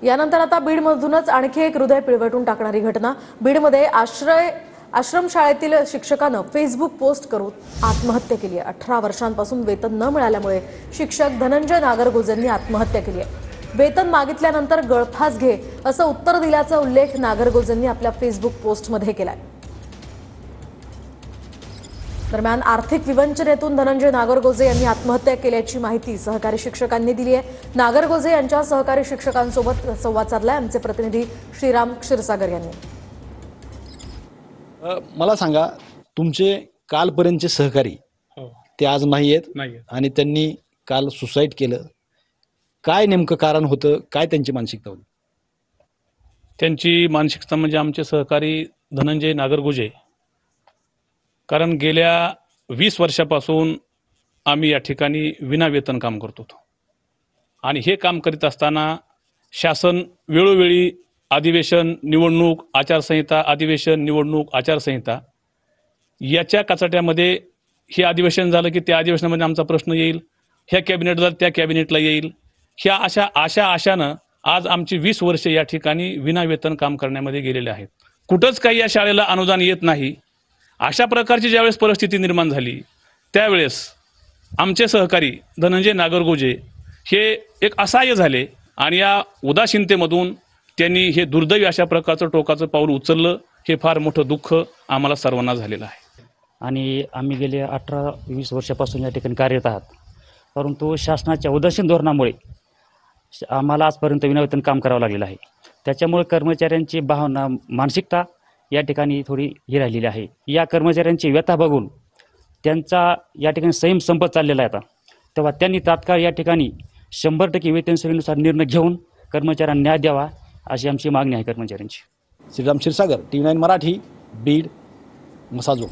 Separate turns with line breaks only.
यानंतर आता बीडमधूनच आणखी एक हृदय पिळवटून टाकणारी घटना। बीडमध्ये आश्रमशाळेतील शिक्षकानं फेसबुक पोस्ट करून आत्महत्या केली आहे। 18 वर्षांपासून वेतन न मिळाल्यामुळे शिक्षक धनंजय नागरगोजेंनी आत्महत्या केली आहे। वेतन मागितल्यानंतर गळफास घे असं उत्तर दिल्याचा उल्लेख नागरगोजेंनी आपल्या फेसबुक पोस्टमध्ये केलाय। दरम्यान आर्थिक विवंचनेतून धनंजय नागरगोजे यांनी आत्महत्या केल्याची माहिती सहकारी शिक्षकांनी दिली आहे। नागरगोजे यांच्या सहकारी शिक्षकांसोबत संवाद साधलाय आमचे प्रतिनिधी श्रीराम क्षीरसागर यांनी।
मला सांगा, तुमचे कालपर्यंतचे सहकारी ते आज नाही आहेत आणि त्यांनी काल सुसाईड केलं, काय नेमकं कारण होतं? काय त्यांची मानसिकता होती?
त्यांची मानसिकता म्हणजे आमचे सहकारी धनंजय नागरगोजे, कारण गेल्या 20 वर्षापासून आम्ही या ठिकाणी विनावेतन काम करतो आणि हे काम करीत असताना शासन वेळोवेळी अधिवेशन, निवडणूक, आचारसंहिता, अधिवेशन, निवडणूक, आचारसंहिता याच्या कचाट्यामध्ये हे अधिवेशन झालं की त्या अधिवेशनामध्ये आमचा प्रश्न येईल, ह्या कॅबिनेटला त्या कॅबिनेटला येईल, ह्या आशानं आज आमची 20 वर्ष या ठिकाणी विनावेतन काम करण्यामध्ये गेलेले आहेत। कुठंच काही या शाळेला अनुदान येत नाही। अशा प्रकारची ज्यावेळेस परिस्थिती निर्माण झाली त्यावेळेस आमचे सहकारी धनंजय नागरगोजे हे एक असहाय्य झाले आणि या उदासीनतेमधून त्यांनी हे दुर्दैवी अशा प्रकारचं टोकाचं पाऊल उचललं। हे फार मोठं दुःख आम्हाला सर्वांना झालेलं आहे
आणि आम्ही गेले 18-20 वर्षापासून या ठिकाणी कार्यरत आहात, परंतु शासनाच्या उदासीन धोरणामुळे आम्हाला आजपर्यंत विनावेतन काम करावं लागलेलं आहे। त्याच्यामुळे कर्मचाऱ्यांची भावना, मानसिकता या ठिकाणी थोडी ही राहिलेली आहे। या कर्मचाऱ्यांची व्यथा बघून त्यांचा या ठिकाणी संयम संपत चाललेला आहे आता, तेव्हा त्यांनी तात्काळ या ठिकाणी 100% वेतन श्रेणीनुसार निर्णय घेऊन कर्मचाऱ्यांना न्याय द्यावा अशी आमची मागणी आहे कर्मचाऱ्यांची।
श्रीराम क्षीरसागर, TV9 मराठी, बीड, मसाजो।